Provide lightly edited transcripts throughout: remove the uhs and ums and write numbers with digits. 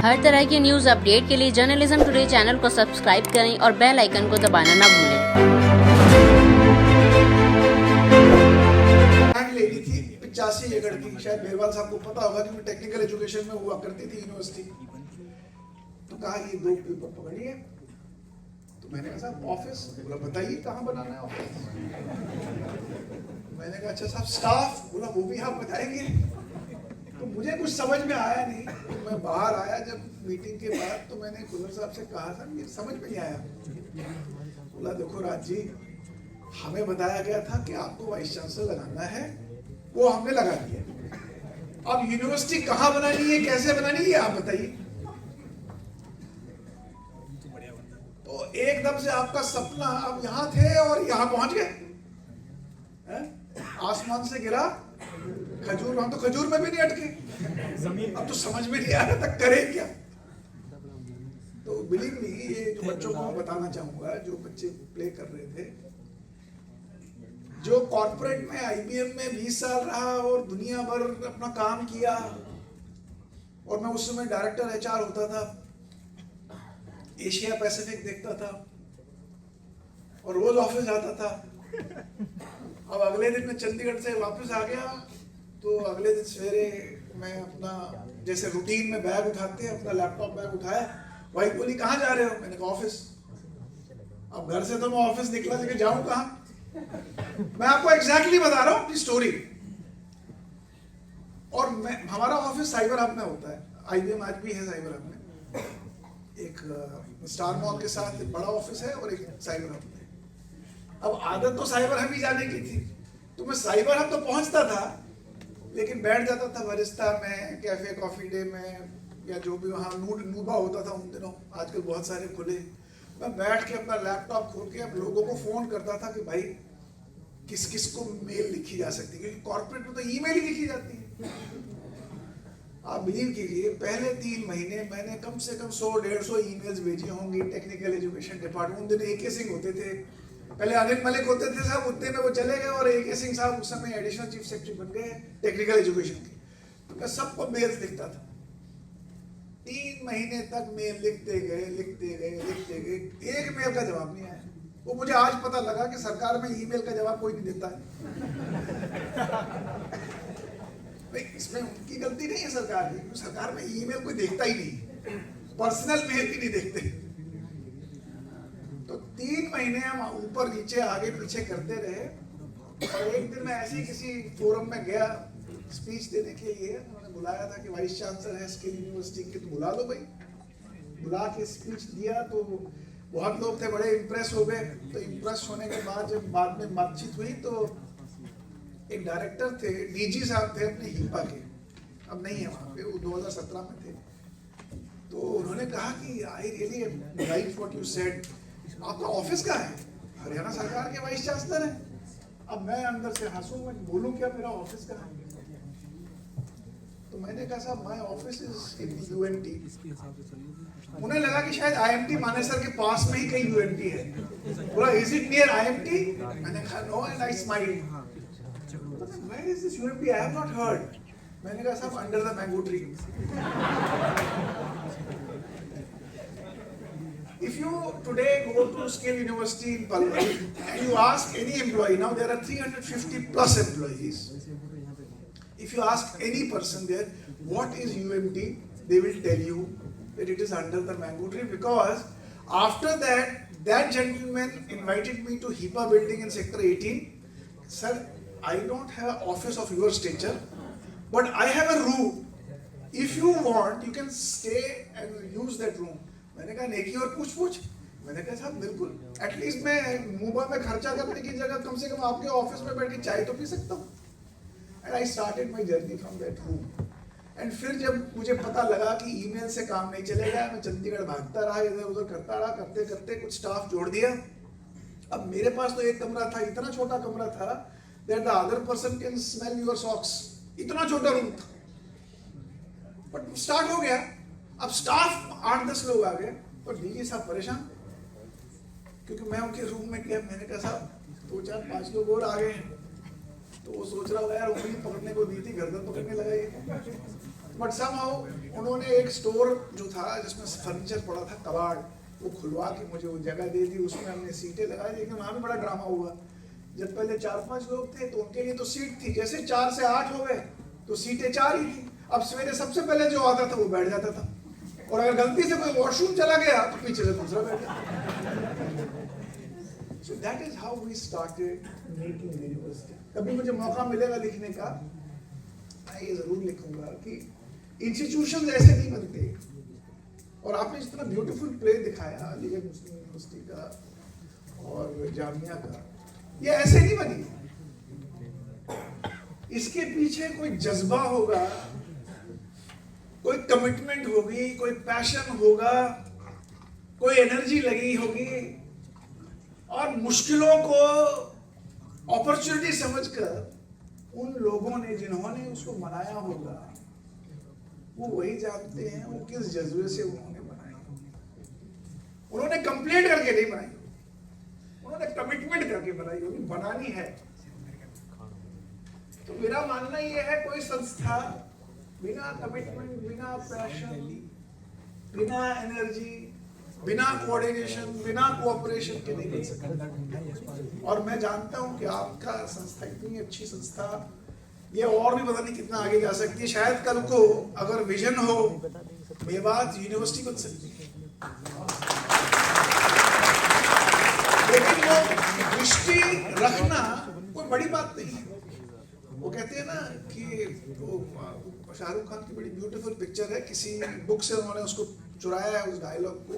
हर तरह की news update के लिए जर्नलिज्म टुडे चैनल को सब्सक्राइब करें और बेल आइकन को दबाना ना भूलें। लेनी थी 85 एकड़ की, शायद बेरवाल साहब को पता होगा क्योंकि टेक्निकल एजुकेशन में हुआ करती थी यूनिवर्सिटी। तो कहा ये 2 पेपर पकड़िए। तो मैंने कहा साहब ऑफिस, बोला बताइए कहाँ बनाना है ऑफिस। मैंने कहा अच्छा साहब स्टाफ, बोला वो भी आप बताएंगे। तो मुझे कुछ समझ में आया नहीं। तो मैं बाहर आया जब मीटिंग के बाद, तो मैंने कुलर साहब से कहा था ये समझ में नहीं आया। बोला देखो राज जी, हमें बताया गया था कि आपको वाइस चांसलर लगाना है, वो हमने लगा दिया। अब यूनिवर्सिटी कहाँ बनानी है, कैसे बनानी है, आप बताइए। तो एकदम से आपका सपना अब यहाँ थे और यहाँ पहुंच गए। आसमान से गिरा खजूर, हम तो खजूर में भी नहीं अटके। अब तो समझ में नहीं आ रहा था करें क्या। तो बिलीव मी, ये जो बच्चों को बताना चाहूंगा, जो बच्चे प्ले कर रहे थे, जो कॉर्पोरेट में आईबीएम में 20 साल रहा और दुनिया भर अपना काम किया, और मैं उस समय डायरेक्टर एचआर होता था, एशिया पैसिफिक देखता था और रोज ऑफिस जाता था। अब अगले दिन मैं चंडीगढ़ से वापस आ गया, तो अगले दिन सवेरे मैं अपना जैसे रूटीन में बैग उठाते हैं, अपना लैपटॉप बैग उठाया, वाइफ बोली कहाँ जा रहे हो, मैंने कहा ऑफिस। अब घर से तो मैं ऑफिस निकला, लेकिन जाऊं कहाँ। मैं आपको एग्जैक्टली बता रहा हूं अपनी स्टोरी। और हमारा ऑफिस साइबर हब में होता है, आईबीएम आज भी है साइबर हब में। एक स्टार मॉल के साथ एक बड़ा ऑफिस है और एक साइबर हब में। अब आदत तो साइबर हब ही जाने की थी, तो मैं साइबर हब तो पहुंचता था, लेकिन बैठ जाता था वरिस्ता में, कैफे कॉफी डे में, या जो भी वहाँ नूबा होता था उन दिनों, आजकल बहुत सारे खुले। मैं बैठ के अपना लैपटॉप खोल के अब लोगों को फोन करता था कि भाई किस किस को मेल लिखी जा सकती है, क्योंकि कॉर्पोरेट में तो ईमेल ही लिखी जाती है। आप बिलीव कीजिए, पहले 3 महीने मैंने कम से कम 100-150 ईमेल्स भेजी होंगी टेक्निकल एजुकेशन डिपार्टमेंट। उन दिन AK सिंह होते थे, पहले अनिल मलिक होते थे साहब, उतने में वो चले गए, और AK सिंह साहब उस समय एडिशनल चीफ सेक्रेटरी बन गए टेक्निकल एजुकेशन के। तो मैं सबको मेल्स लिखता था, 3 महीने तक मेल लिखते गए, एक मेल का जवाब नहीं आया। वो मुझे आज पता लगा कि सरकार में ईमेल का जवाब कोई नहीं देता है। इसमें उनकी गलती नहीं है सरकार की, सरकार में ईमेल कोई देखता ही नहीं, पर्सनल मेल भी नहीं देखते। तो 3 महीने हम ऊपर नीचे आगे पीछे करते रहे, और एक दिन मैं ऐसे ही किसी फोरम में गया स्पीच देने के लिए। उन्होंने बुलाया था कि वाइस चांसलर है स्किल यूनिवर्सिटी के, तो बुला लो भाई। बुला के स्पीच दिया, तो बहुत लोग थे, बड़े इम्प्रेस हो गए। तो इम्प्रेस होने के बाद जब बाद में बातचीत हुई, तो एक डायरेक्टर थे, डीजी साहब थे अपने हिपा के, अब नहीं है वहाँ पे, वो 2017 में थे। तो उन्होंने कहा कि I really like what you said, आपका ऑफिस कहाँ है, हरियाणा सरकार के वाइस चांसलर है। अब मैं अंदर से हंसूं, मैं बोलूं क्या मेरा ऑफिस कहाँ है। तो मैंने कहा साहब my office is in UNT। उन्हें लगा कि शायद IMT मानेसर के पास में ही कहीं UNT है। बोला इज इट नियर IMT, मैंने कहा no, and I smiled. Where is this UMP? I have not heard. मैंने कहा साहब under the mango tree. If you today go to Skill University in Palwal and you ask any employee, now there are 350 plus employees. If you ask any person there, what is UMT, they will tell you that it is under the mango tree, because after that, that gentleman invited me to HIPA building in Sector 18. Sir, I don't have office of your stature, but I have a room. If you want, you can stay and use that room. मैंने कहा नेकी और पूछ। मैंने कहा साहब बिल्कुल, at least मैं मुंबई में खर्चा करने की जगह कम से कम आपके ऑफिस में बैठ के चाय तो पी सकता हूँ। And I started my journey from that room. And फिर जब मुझे पता लगा कि ईमेल से काम नहीं चलेगा, मैं चंडीगढ़ भागता रहा, इधर उधर करता रहा, करते करते कुछ स्टाफ जोड़ दिया। अब मेरे पास तो एक कमरा था, इतना छोटा कमरा था that the other person can smell your socks, इतना छोटा रूम था। बट स्टार्ट हो गया। अब स्टाफ 8-10 लोग आ गए, और डीजी साहब परेशान, क्योंकि मैं उनके रूम में गया। मैंने कहा साहब 2-4-5 लोग और आ गए हैं। तो वो सोच रहा होगा यार उंगली पकड़ने को दी थी, गर्दन पकड़ने लगा ये। बट समहाउ उन्होंने एक स्टोर जो था जिसमें फर्नीचर पड़ा था, कबाड़, वो खुलवा के मुझे वो जगह दे दी, उसमें हमने सीटें लगाई। लेकिन वहाँ भी बड़ा ड्रामा हुआ। जब पहले 4-5 लोग थे तो उनके लिए तो सीट थी, जैसे 4 से 8 हो गए तो सीटें 4 ही थी। अब सवेरे सबसे पहले जो आता था वो बैठ जाता था, और अगर गलती से कोई वॉशरूम चला गया तो पीछे से दूसरा बैठ गया। So that is how we started making university. कभी मुझे मौका मिलेगा लिखने का, मैं ये जरूर लिखूंगा कि इंस्टीट्यूशन ऐसे नहीं बनते। और आपने जितना ब्यूटीफुल प्ले दिखाया अलीगढ़ मुस्लिम यूनिवर्सिटी का और जामिया का, ये ऐसे नहीं बनी। इसके पीछे कोई जज्बा होगा, कोई कमिटमेंट होगी, कोई पैशन होगा, कोई एनर्जी लगी होगी, और मुश्किलों को अपॉर्चुनिटी समझकर उन लोगों ने जिन्होंने उसको बनाया होगा वो वही जानते हैं वो किस जज्बे से उन्होंने बनाई। उन्होंने कंप्लेंट करके नहीं बनाई, उन्होंने कमिटमेंट करके बनाई होगी, बनानी है। तो मेरा मानना यह है, कोई संस्था बिना कमिटमेंट, बिना पैशन, बिना एनर्जी, बिना कोऑर्डिनेशन, बिना कोऑपरेशन के नहीं बन सकती। और मैं जानता हूं कि आपका संस्था इतनी अच्छी संस्था, ये और भी पता नहीं कितना आगे जा सकती है। शायद कल को अगर विजन हो, मेवात यूनिवर्सिटी बन सकती है। लेकिन वो दृष्टि रखना कोई बड़ी बात नहीं है। वो कहते हैं ना कि वो शाहरुख खान की बड़ी ब्यूटीफुल पिक्चर है, किसी बुक से उन्होंने उसको चुराया है उस डायलॉग को,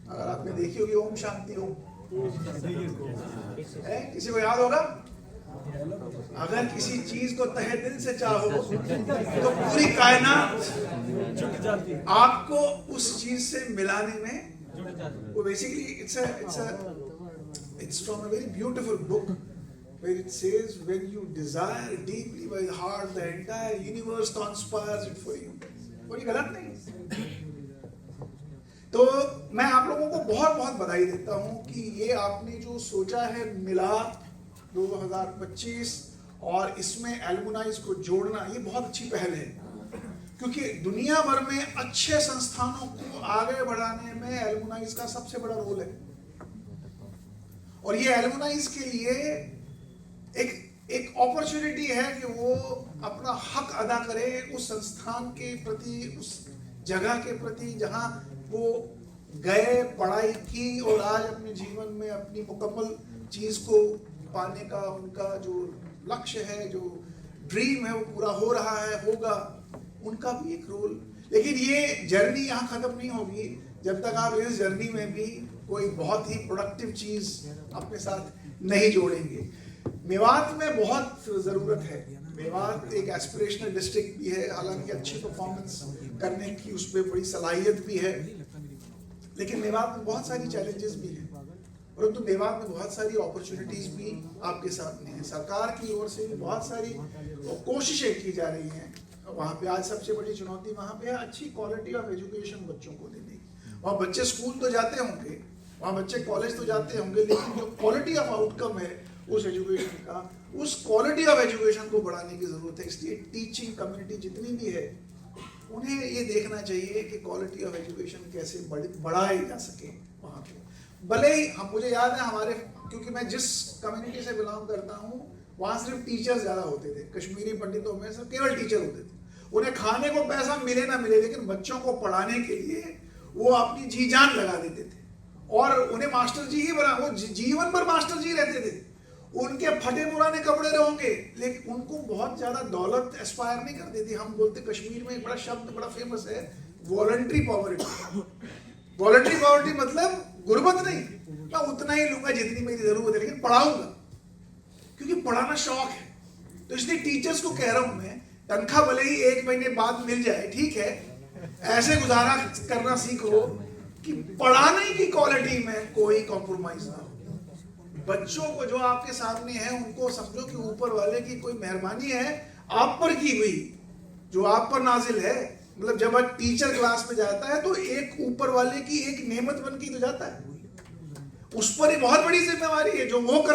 अगर आपने देखी होगी, ओम शांति ओम, किसी को याद होगा? अगर किसी चीज को तहे दिल से चाहो तो पूरी कायनात आपको उस चीज से मिलाने में, वो basically it's from a very beautiful book where it says when you desire deeply by the heart, the entire universe conspires it for you. कोई गलत नहीं। तो मैं आप लोगों को बहुत बहुत बधाई देता हूं कि ये आपने जो सोचा है मिलाप 2025 और इसमें एलुमनाइज को जोड़ना, ये बहुत अच्छी पहल है। क्योंकि दुनिया भर में अच्छे संस्थानों को आगे बढ़ाने में एलुमनाइज का सबसे बड़ा रोल है। और ये एलुमनाइज के लिए एक अपॉर्चुनिटी है कि वो अपना हक अदा करे उस संस्थान के प्रति, उस जगह के प्रति जहां वो गए, पढ़ाई की और आज अपने जीवन में अपनी मुकम्मल चीज को पाने का उनका जो लक्ष्य है, जो ड्रीम है, वो पूरा हो रहा है, होगा, उनका भी एक रोल। लेकिन ये जर्नी यहाँ खत्म नहीं होगी जब तक आप इस जर्नी में भी कोई बहुत ही प्रोडक्टिव चीज अपने साथ नहीं जोड़ेंगे। मेवात में बहुत जरूरत है। मेवात एक एस्पिरेशनल डिस्ट्रिक्ट भी है, हालांकि अच्छी परफॉर्मेंस करने की उसमें बड़ी सलाहियत भी है, लेकिन मेवात में बहुत सारी चैलेंजेस भी हैं। परंतु मेवात में बहुत सारी अपॉर्चुनिटीज भी आपके सामने हैं। सरकार की ओर से भी बहुत सारी कोशिशें की जा रही हैं। वहाँ पे आज सबसे बड़ी चुनौती वहाँ पे है अच्छी क्वालिटी ऑफ एजुकेशन बच्चों को देने की। वहाँ बच्चे स्कूल तो जाते होंगे, वहाँ बच्चे कॉलेज तो जाते होंगे, लेकिन जो क्वालिटी ऑफ आउटकम है उस एजुकेशन का, उस क्वालिटी ऑफ एजुकेशन को बढ़ाने की जरूरत है। इसलिए टीचिंग कम्युनिटी जितनी भी है उन्हें ये देखना चाहिए कि क्वालिटी ऑफ एजुकेशन कैसे बढ़ाई जा सके वहाँ पे। भले ही मुझे याद है हमारे, क्योंकि मैं जिस कम्युनिटी से बिलोंग करता हूँ वहाँ सिर्फ टीचर्स ज़्यादा होते थे। कश्मीरी पंडितों में सिर्फ केवल टीचर होते थे। उन्हें खाने को पैसा मिले ना मिले, लेकिन बच्चों को पढ़ाने के लिए वो अपनी जी जान लगा देते थे और उन्हें मास्टर जी ही बना, वो जीवन भर मास्टर जी रहते थे। उनके फटे पुराने कपड़े रहेंगे, लेकिन उनको बहुत ज्यादा दौलत एस्पायर नहीं करती थी। हम बोलते कश्मीर में एक बड़ा शब्द बड़ा फेमस है, वॉलंटरी पॉवर्टी। वॉलंटरी पॉवर्टी मतलब गुर्बत नहीं, मैं उतना ही लूंगा जितनी मेरी जरूरत है, लेकिन पढ़ाऊंगा क्योंकि पढ़ाना शौक है। तो इसलिए टीचर्स को कह रहा हूं मैं, तनख्वाह भले ही 1 महीने बाद मिल जाए, ठीक है, ऐसे गुजारा करना सीखो कि पढ़ाने की क्वालिटी में कोई कॉम्प्रोमाइज ना हो। बच्चों को जो आपके सामने है उनको समझो कि ऊपर वाले की कोई मेहरबानी है आप पर की हुई, जो आप पर नाजिल है। मतलब जब टीचर क्लास में जाता है तो एक ऊपर वाले की एक नेमत बन के तो जाता है, उस पर ही बहुत बड़ी जिम्मेवारी है जो वो कर